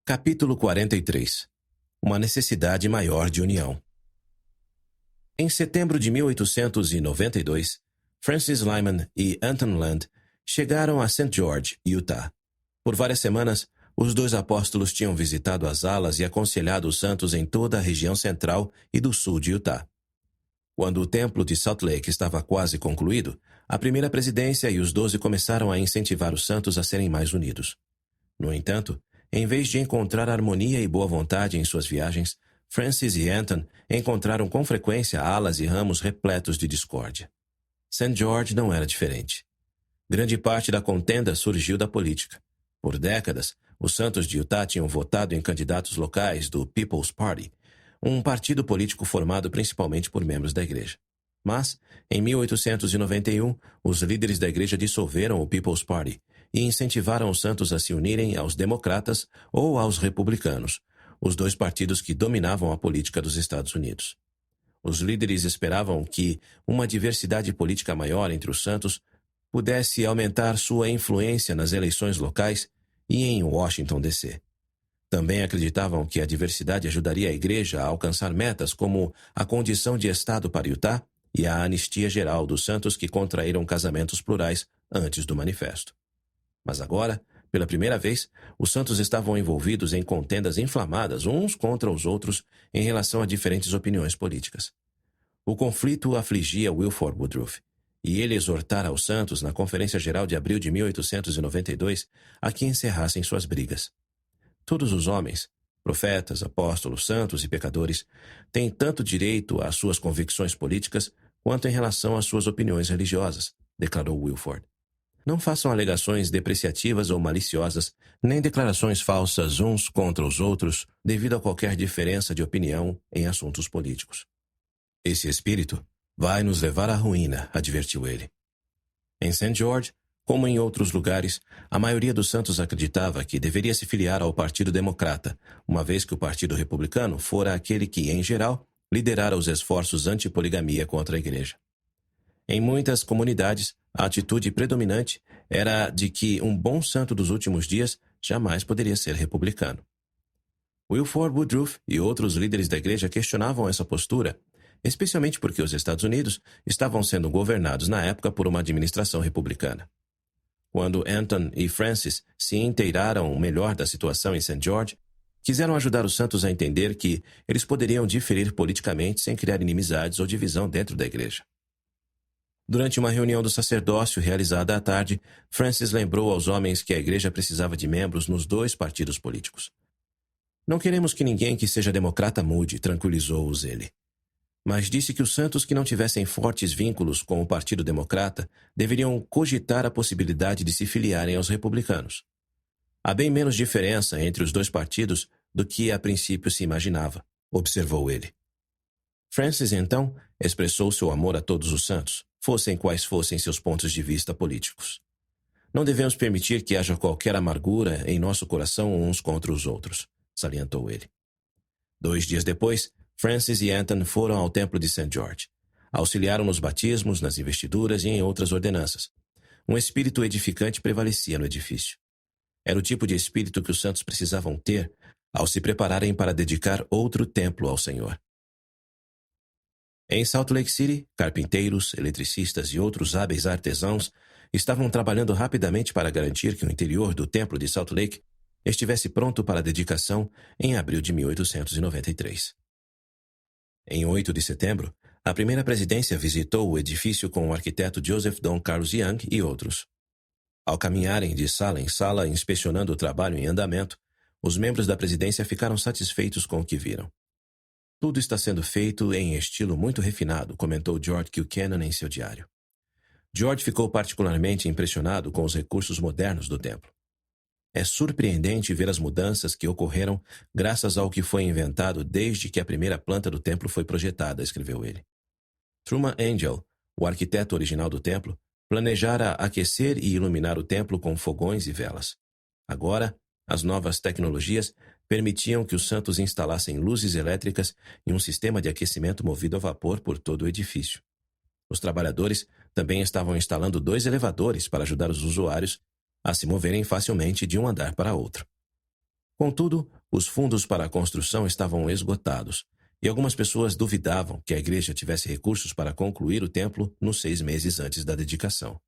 Capítulo 43. Uma necessidade maior de união. Em setembro de 1892, Francis Lyman e Anton Land chegaram a St. George, Utah. Por várias semanas, os dois apóstolos tinham visitado as alas e aconselhado os santos em toda a região central e do sul de Utah. Quando o templo de Salt Lake estava quase concluído, a primeira presidência e os 12 começaram a incentivar os santos a serem mais unidos. No entanto, em vez de encontrar harmonia e boa vontade em suas viagens, Francis e Anton encontraram com frequência alas e ramos repletos de discórdia. St. George não era diferente. Grande parte da contenda surgiu da política. Por décadas, os santos de Utah tinham votado em candidatos locais do People's Party, um partido político formado principalmente por membros da igreja. Mas, em 1891, os líderes da igreja dissolveram o People's Party e incentivaram os santos a se unirem aos democratas ou aos republicanos, os dois partidos que dominavam a política dos Estados Unidos. Os líderes esperavam que uma diversidade política maior entre os santos pudesse aumentar sua influência nas eleições locais e em Washington, D.C. Também acreditavam que a diversidade ajudaria a igreja a alcançar metas como a condição de Estado para Utah e a anistia geral dos santos que contraíram casamentos plurais antes do manifesto. Mas agora, pela primeira vez, os santos estavam envolvidos em contendas inflamadas uns contra os outros em relação a diferentes opiniões políticas. O conflito afligia Wilford Woodruff, e ele exortara aos santos na Conferência Geral de abril de 1892 a que encerrassem suas brigas. Todos os homens, profetas, apóstolos, santos e pecadores, têm tanto direito às suas convicções políticas quanto em relação às suas opiniões religiosas, declarou Wilford. Não façam alegações depreciativas ou maliciosas, nem declarações falsas uns contra os outros devido a qualquer diferença de opinião em assuntos políticos. Esse espírito vai nos levar à ruína, advertiu ele. Em St. George, como em outros lugares, a maioria dos santos acreditava que deveria se filiar ao Partido Democrata, uma vez que o Partido Republicano fora aquele que, em geral, liderara os esforços anti-poligamia contra a igreja. Em muitas comunidades, a atitude predominante era de que um bom santo dos últimos dias jamais poderia ser republicano. Wilford Woodruff e outros líderes da igreja questionavam essa postura, especialmente porque os Estados Unidos estavam sendo governados na época por uma administração republicana. Quando Anton e Francis se inteiraram melhor da situação em St. George, quiseram ajudar os santos a entender que eles poderiam diferir politicamente sem criar inimizades ou divisão dentro da igreja. Durante uma reunião do sacerdócio realizada à tarde, Francis lembrou aos homens que a igreja precisava de membros nos dois partidos políticos. Não queremos que ninguém que seja democrata mude, tranquilizou-os ele. Mas disse que os santos que não tivessem fortes vínculos com o Partido Democrata deveriam cogitar a possibilidade de se filiarem aos republicanos. Há bem menos diferença entre os dois partidos do que a princípio se imaginava, observou ele. Francis, então, expressou seu amor a todos os santos, fossem quais fossem seus pontos de vista políticos. Não devemos permitir que haja qualquer amargura em nosso coração uns contra os outros, salientou ele. 2 dias depois, Francis e Anton foram ao templo de St. George. Auxiliaram nos batismos, nas investiduras e em outras ordenanças. Um espírito edificante prevalecia no edifício. Era o tipo de espírito que os santos precisavam ter ao se prepararem para dedicar outro templo ao Senhor. Em Salt Lake City, carpinteiros, eletricistas e outros hábeis artesãos estavam trabalhando rapidamente para garantir que o interior do templo de Salt Lake estivesse pronto para a dedicação em abril de 1893. Em 8 de setembro, a primeira presidência visitou o edifício com o arquiteto Joseph Don Carlos Young e outros. Ao caminharem de sala em sala inspecionando o trabalho em andamento, os membros da presidência ficaram satisfeitos com o que viram. Tudo está sendo feito em estilo muito refinado, comentou George Buchanan em seu diário. George ficou particularmente impressionado com os recursos modernos do templo. É surpreendente ver as mudanças que ocorreram graças ao que foi inventado desde que a primeira planta do templo foi projetada, escreveu ele. Truman Angell, o arquiteto original do templo, planejara aquecer e iluminar o templo com fogões e velas. Agora, as novas tecnologias permitiam que os santos instalassem luzes elétricas e um sistema de aquecimento movido a vapor por todo o edifício. Os trabalhadores também estavam instalando 2 elevadores para ajudar os usuários a se moverem facilmente de um andar para outro. Contudo, os fundos para a construção estavam esgotados, e algumas pessoas duvidavam que a igreja tivesse recursos para concluir o templo nos 6 meses antes da dedicação.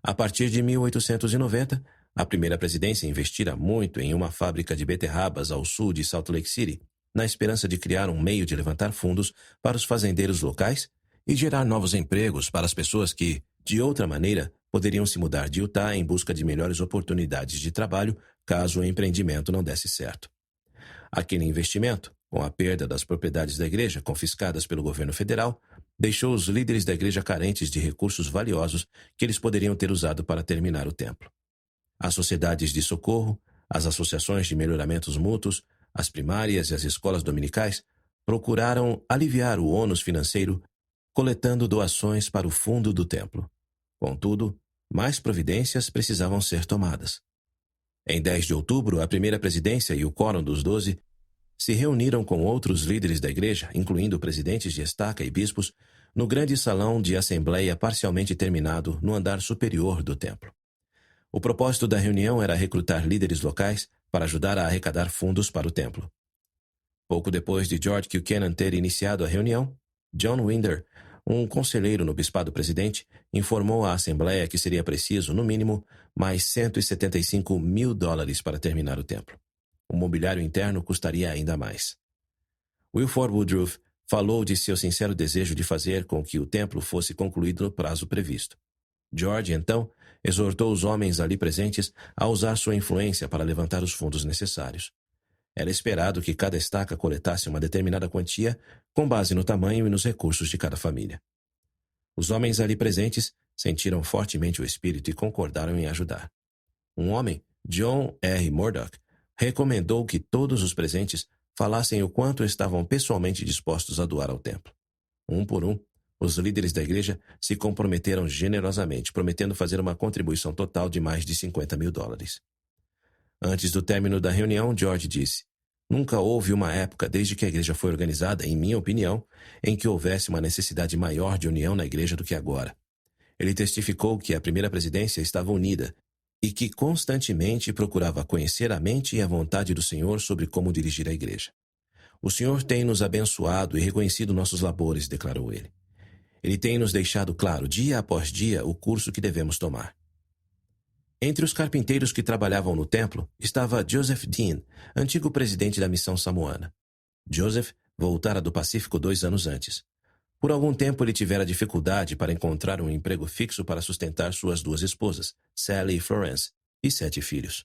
A partir de 1890, a primeira presidência investira muito em uma fábrica de beterrabas ao sul de Salt Lake City, na esperança de criar um meio de levantar fundos para os fazendeiros locais e gerar novos empregos para as pessoas que, de outra maneira, poderiam se mudar de Utah em busca de melhores oportunidades de trabalho caso o empreendimento não desse certo. Aquele investimento, com a perda das propriedades da igreja confiscadas pelo governo federal, deixou os líderes da igreja carentes de recursos valiosos que eles poderiam ter usado para terminar o templo. As sociedades de socorro, as associações de melhoramentos mútuos, as primárias e as escolas dominicais procuraram aliviar o ônus financeiro coletando doações para o fundo do templo. Contudo, mais providências precisavam ser tomadas. Em 10 de outubro, a primeira presidência e o quórum dos 12 se reuniram com outros líderes da igreja, incluindo presidentes de estaca e bispos, no grande salão de assembleia parcialmente terminado no andar superior do templo. O propósito da reunião era recrutar líderes locais para ajudar a arrecadar fundos para o templo. Pouco depois de George Buchanan ter iniciado a reunião, John Winder, um conselheiro no bispado presidente, informou à Assembleia que seria preciso, no mínimo, mais $175 mil para terminar o templo. O mobiliário interno custaria ainda mais. Wilford Woodruff falou de seu sincero desejo de fazer com que o templo fosse concluído no prazo previsto. George, então, exortou os homens ali presentes a usar sua influência para levantar os fundos necessários. Era esperado que cada estaca coletasse uma determinada quantia com base no tamanho e nos recursos de cada família. Os homens ali presentes sentiram fortemente o espírito e concordaram em ajudar. Um homem, John R. Murdoch, recomendou que todos os presentes falassem o quanto estavam pessoalmente dispostos a doar ao templo. Um por um, os líderes da igreja se comprometeram generosamente, prometendo fazer uma contribuição total de mais de $50 mil. Antes do término da reunião, George disse: "Nunca houve uma época desde que a igreja foi organizada, em minha opinião, em que houvesse uma necessidade maior de união na igreja do que agora." Ele testificou que a primeira presidência estava unida e que constantemente procurava conhecer a mente e a vontade do Senhor sobre como dirigir a igreja. "O Senhor tem nos abençoado e reconhecido nossos labores", declarou ele. "Ele tem nos deixado claro, dia após dia, o curso que devemos tomar." Entre os carpinteiros que trabalhavam no templo estava Joseph Dean, antigo presidente da missão samoana. Joseph voltara do Pacífico 2 anos antes. Por algum tempo ele tivera dificuldade para encontrar um emprego fixo para sustentar suas 2 esposas, Sally e Florence, e 7 filhos.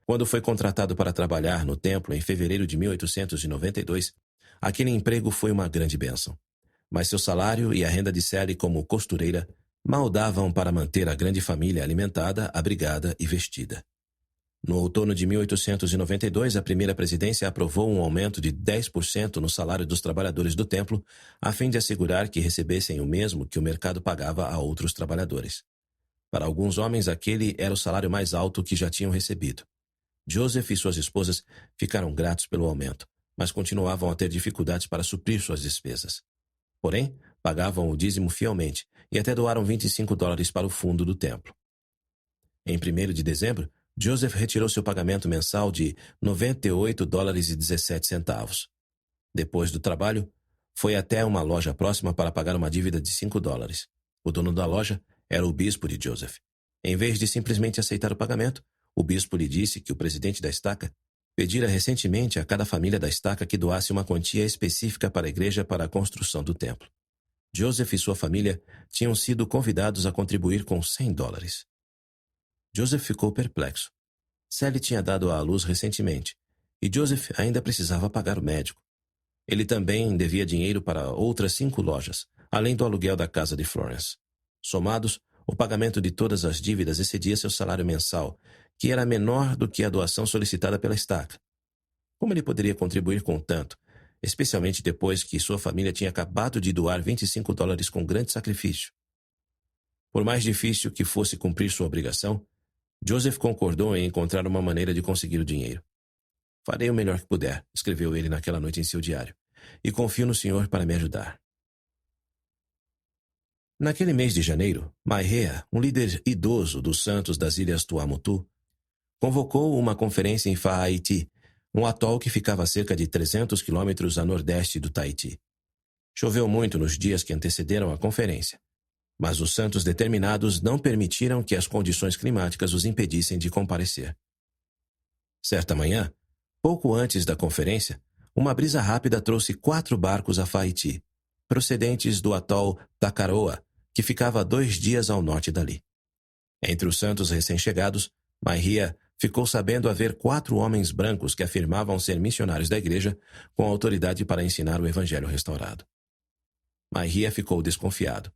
Quando foi contratado para trabalhar no templo em fevereiro de 1892, aquele emprego foi uma grande bênção. Mas seu salário e a renda de Sally como costureira mal davam para manter a grande família alimentada, abrigada e vestida. No outono de 1892, a primeira presidência aprovou um aumento de 10% no salário dos trabalhadores do templo, a fim de assegurar que recebessem o mesmo que o mercado pagava a outros trabalhadores. Para alguns homens, aquele era o salário mais alto que já tinham recebido. Joseph e suas esposas ficaram gratos pelo aumento, mas continuavam a ter dificuldades para suprir suas despesas. Porém, pagavam o dízimo fielmente e até doaram $25 para o fundo do templo. Em 1º de dezembro, Joseph retirou seu pagamento mensal de $98,17. Depois do trabalho, foi até uma loja próxima para pagar uma dívida de $5. O dono da loja era o bispo de Joseph. Em vez de simplesmente aceitar o pagamento, o bispo lhe disse que o presidente da estaca pedira recentemente a cada família da estaca que doasse uma quantia específica para a igreja para a construção do templo. Joseph e sua família tinham sido convidados a contribuir com $100. Joseph ficou perplexo. Sally tinha dado à luz recentemente, e Joseph ainda precisava pagar o médico. Ele também devia dinheiro para outras 5 lojas, além do aluguel da casa de Florence. Somados, o pagamento de todas as dívidas excedia seu salário mensal, que era menor do que a doação solicitada pela estaca. Como ele poderia contribuir com tanto, especialmente depois que sua família tinha acabado de doar $25 com grande sacrifício? Por mais difícil que fosse cumprir sua obrigação, Joseph concordou em encontrar uma maneira de conseguir o dinheiro. "Farei o melhor que puder", escreveu ele naquela noite em seu diário, "e confio no Senhor para me ajudar." Naquele mês de janeiro, Maihea, um líder idoso dos santos das ilhas Tuamotu, convocou uma conferência em Fa'aiti um atol que ficava a cerca de 300 quilômetros a nordeste do Tahiti. Choveu muito nos dias que antecederam a conferência, mas os santos determinados não permitiram que as condições climáticas os impedissem de comparecer. Certa manhã, pouco antes da conferência, uma brisa rápida trouxe 4 barcos a Fáiti, procedentes do atol Takaroa, que ficava a 2 dias ao norte dali. Entre os santos recém-chegados, Maihia ficou sabendo haver 4 homens brancos que afirmavam ser missionários da igreja com autoridade para ensinar o evangelho restaurado. Maihia ficou desconfiado.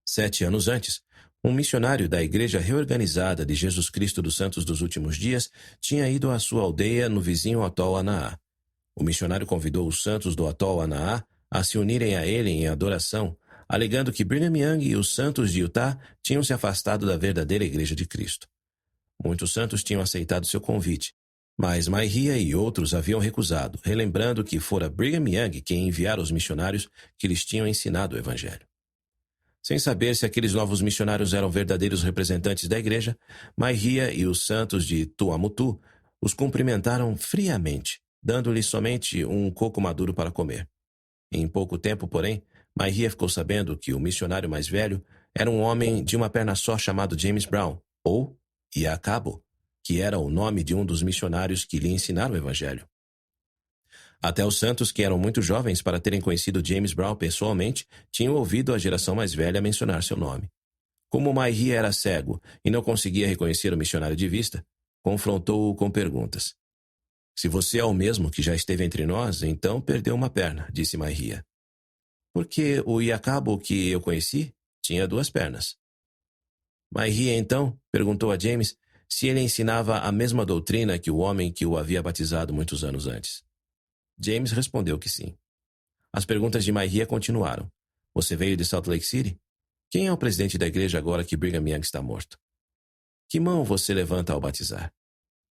7 anos antes, um missionário da Igreja Reorganizada de Jesus Cristo dos Santos dos Últimos Dias tinha ido à sua aldeia no vizinho atol Anaá. O missionário convidou os santos do atol Anaá a se unirem a ele em adoração, alegando que Brigham Young e os santos de Utah tinham se afastado da verdadeira Igreja de Cristo. Muitos santos tinham aceitado seu convite, mas Maihia e outros haviam recusado, relembrando que fora Brigham Young quem enviara os missionários que lhes tinham ensinado o Evangelho. Sem saber se aqueles novos missionários eram verdadeiros representantes da igreja, Maihia e os santos de Tuamotu os cumprimentaram friamente, dando-lhes somente um coco maduro para comer. Em pouco tempo, porém, Maihia ficou sabendo que o missionário mais velho era um homem de uma perna só chamado James Brown, ou Iacabo, que era o nome de um dos missionários que lhe ensinaram o Evangelho. Até os santos, que eram muito jovens para terem conhecido James Brown pessoalmente, tinham ouvido a geração mais velha mencionar seu nome. Como Maihia era cego e não conseguia reconhecer o missionário de vista, confrontou-o com perguntas. Se você é o mesmo que já esteve entre nós, então perdeu uma perna, disse Maihia. Porque o Iacabo que eu conheci tinha 2 pernas. Maihia, então, perguntou a James se ele ensinava a mesma doutrina que o homem que o havia batizado muitos anos antes. James respondeu que sim. As perguntas de Maihia continuaram. Você veio de Salt Lake City? Quem é o presidente da igreja agora que Brigham Young está morto? Que mão você levanta ao batizar?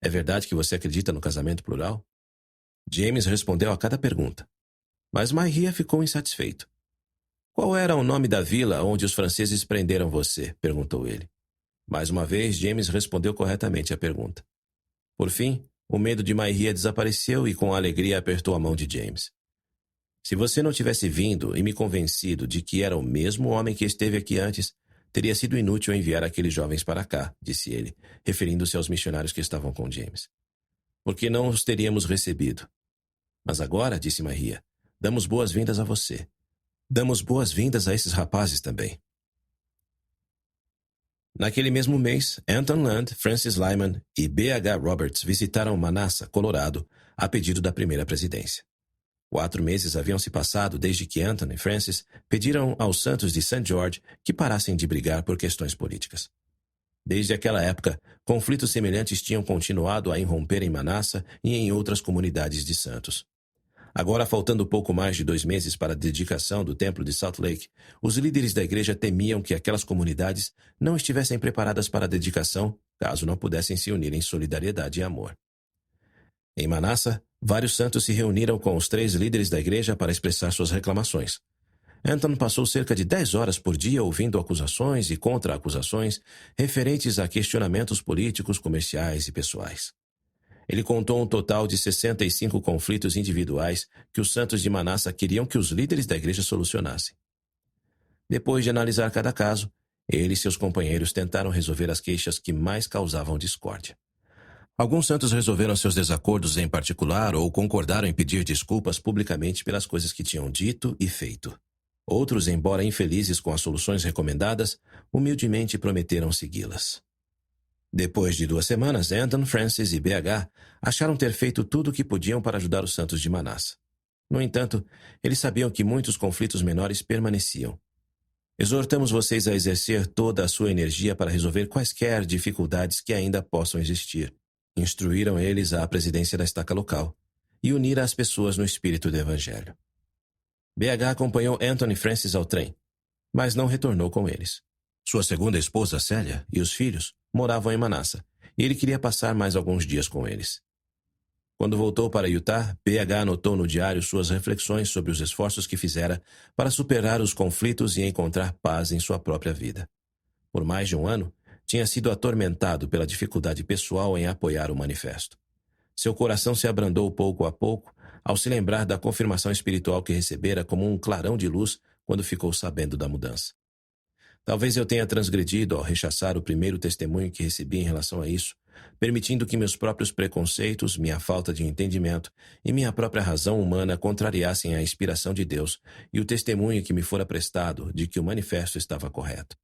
É verdade que você acredita no casamento plural? James respondeu a cada pergunta. Mas Maihia ficou insatisfeito. Qual era o nome da vila onde os franceses prenderam você? Perguntou ele. Mais uma vez, James respondeu corretamente a pergunta. Por fim, o medo de Maihia desapareceu e com alegria apertou a mão de James. Se você não tivesse vindo e me convencido de que era o mesmo homem que esteve aqui antes, teria sido inútil enviar aqueles jovens para cá, disse ele, referindo-se aos missionários que estavam com James. Porque não os teríamos recebido. Mas agora, disse Maihia, damos boas-vindas a você. Damos boas-vindas a esses rapazes também. Naquele mesmo mês, Anton Land, Francis Lyman e B.H. Roberts visitaram Manassas, Colorado, a pedido da primeira presidência. 4 meses haviam se passado desde que Anton e Francis pediram aos santos de St. George que parassem de brigar por questões políticas. Desde aquela época, conflitos semelhantes tinham continuado a irromper em Manassas e em outras comunidades de santos. Agora, faltando pouco mais de 2 meses para a dedicação do templo de Salt Lake, os líderes da igreja temiam que aquelas comunidades não estivessem preparadas para a dedicação, caso não pudessem se unir em solidariedade e amor. Em Manassas, vários santos se reuniram com os 3 líderes da igreja para expressar suas reclamações. Anton passou cerca de 10 horas por dia ouvindo acusações e contra-acusações referentes a questionamentos políticos, comerciais e pessoais. Ele contou um total de 65 conflitos individuais que os santos de Manassas queriam que os líderes da igreja solucionassem. Depois de analisar cada caso, ele e seus companheiros tentaram resolver as queixas que mais causavam discórdia. Alguns santos resolveram seus desacordos em particular ou concordaram em pedir desculpas publicamente pelas coisas que tinham dito e feito. Outros, embora infelizes com as soluções recomendadas, humildemente prometeram segui-las. Depois de 2 semanas, Anton, Francis e B.H. acharam ter feito tudo o que podiam para ajudar os santos de Manassas. No entanto, eles sabiam que muitos conflitos menores permaneciam. Exortamos vocês a exercer toda a sua energia para resolver quaisquer dificuldades que ainda possam existir. Instruíram eles à presidência da estaca local e unir as pessoas no espírito do evangelho. B.H. acompanhou Anton e Francis ao trem, mas não retornou com eles. Sua segunda esposa, Célia, e os filhos moravam em Manassas, e ele queria passar mais alguns dias com eles. Quando voltou para Utah, B.H. anotou no diário suas reflexões sobre os esforços que fizera para superar os conflitos e encontrar paz em sua própria vida. Por mais de 1 ano, tinha sido atormentado pela dificuldade pessoal em apoiar o manifesto. Seu coração se abrandou pouco a pouco ao se lembrar da confirmação espiritual que recebera como um clarão de luz quando ficou sabendo da mudança. Talvez eu tenha transgredido ao rechaçar o primeiro testemunho que recebi em relação a isso, permitindo que meus próprios preconceitos, minha falta de entendimento e minha própria razão humana contrariassem a inspiração de Deus e o testemunho que me fora prestado de que o manifesto estava correto.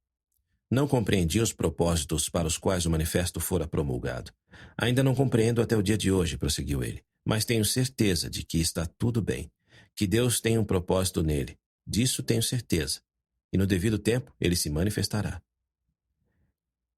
Não compreendi os propósitos para os quais o manifesto fora promulgado. Ainda não compreendo até o dia de hoje, prosseguiu ele, mas tenho certeza de que está tudo bem, que Deus tem um propósito nele. Disso tenho certeza. E no devido tempo ele se manifestará.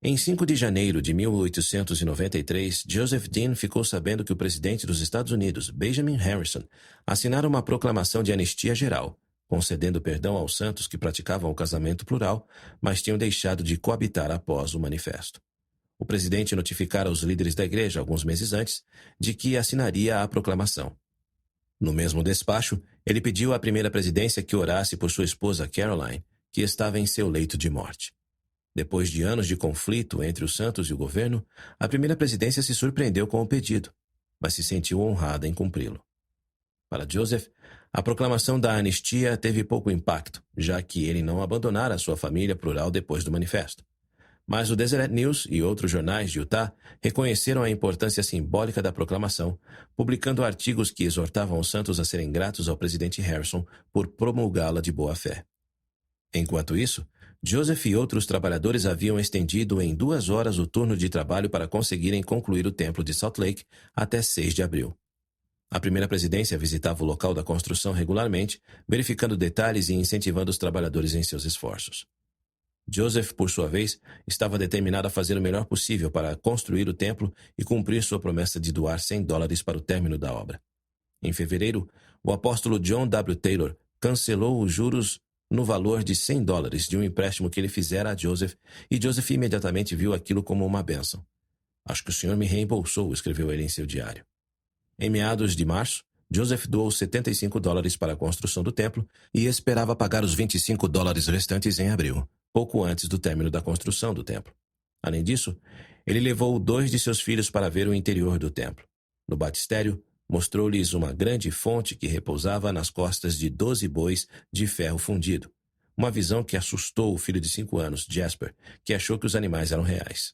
Em 5 de janeiro de 1893, Joseph Dean ficou sabendo que o presidente dos Estados Unidos, Benjamin Harrison, assinara uma proclamação de anistia geral, concedendo perdão aos santos que praticavam o casamento plural, mas tinham deixado de coabitar após o manifesto. O presidente notificara os líderes da igreja, alguns meses antes, de que assinaria a proclamação. No mesmo despacho, ele pediu à primeira presidência que orasse por sua esposa Caroline, que estava em seu leito de morte. Depois de anos de conflito entre os santos e o governo, a primeira presidência se surpreendeu com o pedido, mas se sentiu honrada em cumpri-lo. Para Joseph, a proclamação da anistia teve pouco impacto, já que ele não abandonara sua família plural depois do manifesto. Mas o Deseret News e outros jornais de Utah reconheceram a importância simbólica da proclamação, publicando artigos que exortavam os santos a serem gratos ao presidente Harrison por promulgá-la de boa fé. Enquanto isso, Joseph e outros trabalhadores haviam estendido em 2 horas o turno de trabalho para conseguirem concluir o templo de Salt Lake até 6 de abril. A primeira presidência visitava o local da construção regularmente, verificando detalhes e incentivando os trabalhadores em seus esforços. Joseph, por sua vez, estava determinado a fazer o melhor possível para construir o templo e cumprir sua promessa de doar $100 para o término da obra. Em fevereiro, o apóstolo John W. Taylor cancelou os juros no valor de $100 de um empréstimo que ele fizera a Joseph, e Joseph imediatamente viu aquilo como uma bênção. Acho que o senhor me reembolsou, escreveu ele em seu diário. Em meados de março, Joseph doou $75 para a construção do templo e esperava pagar os $25 restantes em abril, pouco antes do término da construção do templo. Além disso, ele levou 2 de seus filhos para ver o interior do templo. No batistério, mostrou-lhes uma grande fonte que repousava nas costas de 12 bois de ferro fundido. Uma visão que assustou o filho de 5 anos, Jasper, que achou que os animais eram reais.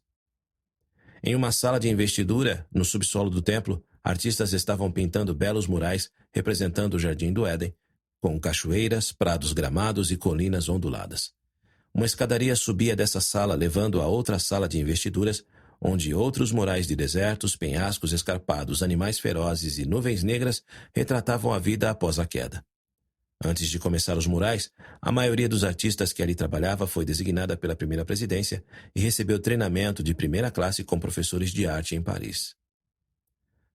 Em uma sala de investidura, no subsolo do templo, artistas estavam pintando belos murais representando o Jardim do Éden, com cachoeiras, prados gramados e colinas onduladas. Uma escadaria subia dessa sala, levando a outra sala de investiduras, onde outros murais de desertos, penhascos escarpados, animais ferozes e nuvens negras retratavam a vida após a queda. Antes de começar os murais, a maioria dos artistas que ali trabalhava foi designada pela primeira presidência e recebeu treinamento de primeira classe com professores de arte em Paris.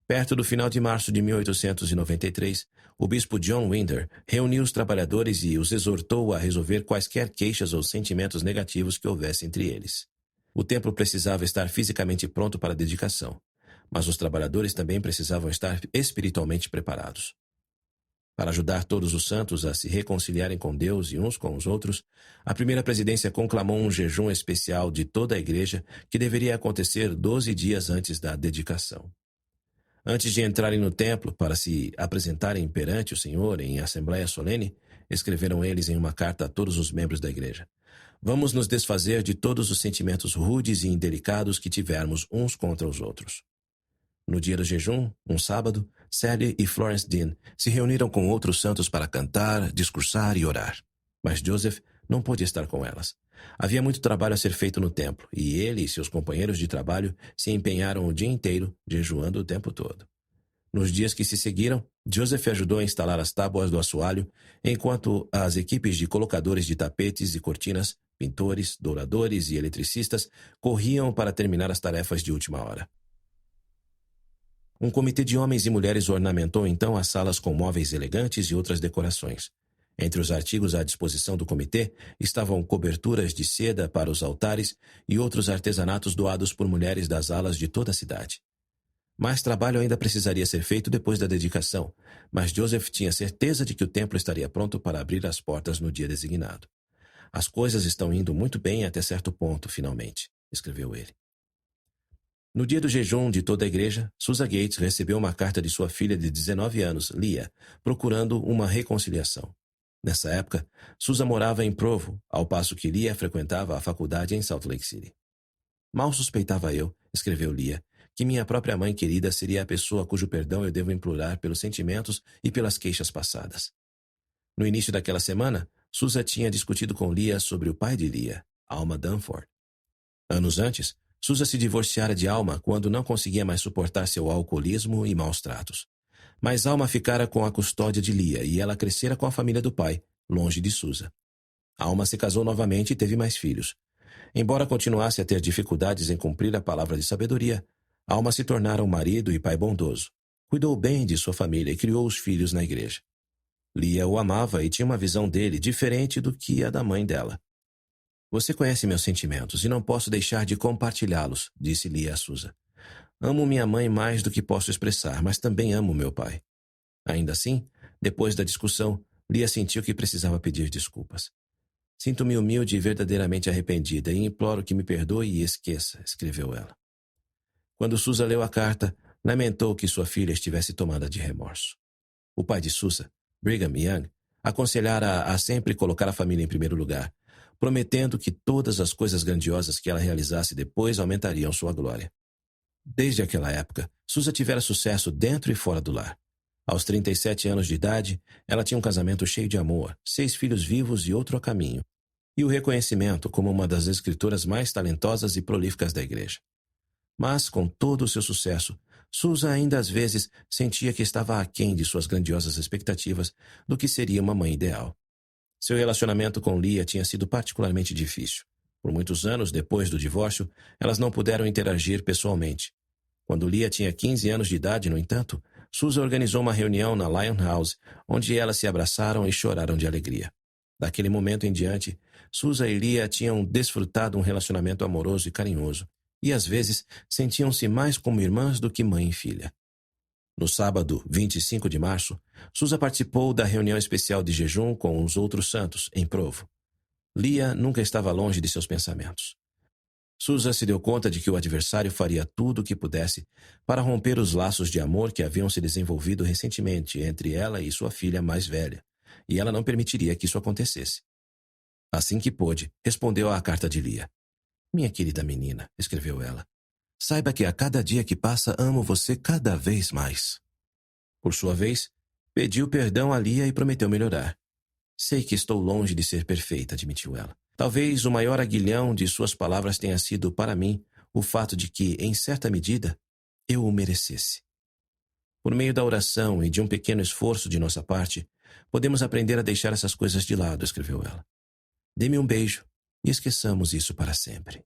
Perto do final de março de 1893, o bispo John Winder reuniu os trabalhadores e os exortou a resolver quaisquer queixas ou sentimentos negativos que houvesse entre eles. O templo precisava estar fisicamente pronto para a dedicação, mas os trabalhadores também precisavam estar espiritualmente preparados. Para ajudar todos os santos a se reconciliarem com Deus e uns com os outros, a primeira presidência conclamou um jejum especial de toda a igreja que deveria acontecer 12 dias antes da dedicação. Antes de entrarem no templo para se apresentarem perante o Senhor em assembleia solene, escreveram eles em uma carta a todos os membros da igreja: vamos nos desfazer de todos os sentimentos rudes e indelicados que tivermos uns contra os outros. No dia do jejum, um sábado, Sally e Florence Dean se reuniram com outros santos para cantar, discursar e orar. Mas Joseph não pôde estar com elas. Havia muito trabalho a ser feito no templo, e ele e seus companheiros de trabalho se empenharam o dia inteiro, jejuando o tempo todo. Nos dias que se seguiram, Joseph ajudou a instalar as tábuas do assoalho, enquanto as equipes de colocadores de tapetes e cortinas, pintores, douradores e eletricistas corriam para terminar as tarefas de última hora. Um comitê de homens e mulheres ornamentou então as salas com móveis elegantes e outras decorações. Entre os artigos à disposição do comitê estavam coberturas de seda para os altares e outros artesanatos doados por mulheres das alas de toda a cidade. Mais trabalho ainda precisaria ser feito depois da dedicação, mas Joseph tinha certeza de que o templo estaria pronto para abrir as portas no dia designado. As coisas estão indo muito bem até certo ponto, finalmente, escreveu ele. No dia do jejum de toda a igreja, Susan Gates recebeu uma carta de sua filha de 19 anos, Leah, procurando uma reconciliação. Nessa época, Susan morava em Provo, ao passo que Leah frequentava a faculdade em Salt Lake City. Mal suspeitava eu, escreveu Leah, que minha própria mãe querida seria a pessoa cujo perdão eu devo implorar pelos sentimentos e pelas queixas passadas. No início daquela semana, Susan tinha discutido com Leah sobre o pai de Leah, Alma Dunford. Anos antes, Susan se divorciara de Alma quando não conseguia mais suportar seu alcoolismo e maus tratos. Mas Alma ficara com a custódia de Leah e ela crescera com a família do pai, longe de Susan. Alma se casou novamente e teve mais filhos. Embora continuasse a ter dificuldades em cumprir a palavra de sabedoria, Alma se tornara um marido e pai bondoso. Cuidou bem de sua família e criou os filhos na igreja. Leah o amava e tinha uma visão dele diferente do que a da mãe dela. Você conhece meus sentimentos e não posso deixar de compartilhá-los, disse Leah a Susan. Amo minha mãe mais do que posso expressar, mas também amo meu pai. Ainda assim, depois da discussão, Leah sentiu que precisava pedir desculpas. Sinto-me humilde e verdadeiramente arrependida e imploro que me perdoe e esqueça, escreveu ela. Quando Susan leu a carta, lamentou que sua filha estivesse tomada de remorso. O pai de Susan, Brigham Young, aconselhara a sempre colocar a família em primeiro lugar, prometendo que todas as coisas grandiosas que ela realizasse depois aumentariam sua glória. Desde aquela época, Susan tivera sucesso dentro e fora do lar. Aos 37 anos de idade, ela tinha um casamento cheio de amor, 6 filhos vivos e outro a caminho, e o reconhecimento como uma das escritoras mais talentosas e prolíficas da igreja. Mas, com todo o seu sucesso, Susan ainda às vezes sentia que estava aquém de suas grandiosas expectativas do que seria uma mãe ideal. Seu relacionamento com Leah tinha sido particularmente difícil. Por muitos anos depois do divórcio, elas não puderam interagir pessoalmente. Quando Leah tinha 15 anos de idade, no entanto, Susan organizou uma reunião na Lion House, onde elas se abraçaram e choraram de alegria. Daquele momento em diante, Susan e Leah tinham desfrutado um relacionamento amoroso e carinhoso, e às vezes sentiam-se mais como irmãs do que mãe e filha. No sábado, 25 de março, Susan participou da reunião especial de jejum com os outros santos, em Provo. Leah nunca estava longe de seus pensamentos. Susan se deu conta de que o adversário faria tudo o que pudesse para romper os laços de amor que haviam se desenvolvido recentemente entre ela e sua filha mais velha, e ela não permitiria que isso acontecesse. Assim que pôde, respondeu à carta de Leah. Minha querida menina, escreveu ela, saiba que a cada dia que passa amo você cada vez mais. Por sua vez, pediu perdão a Leah e prometeu melhorar. Sei que estou longe de ser perfeita, admitiu ela. Talvez o maior aguilhão de suas palavras tenha sido, para mim, o fato de que, em certa medida, eu o merecesse. Por meio da oração e de um pequeno esforço de nossa parte, podemos aprender a deixar essas coisas de lado, escreveu ela. Dê-me um beijo e esqueçamos isso para sempre.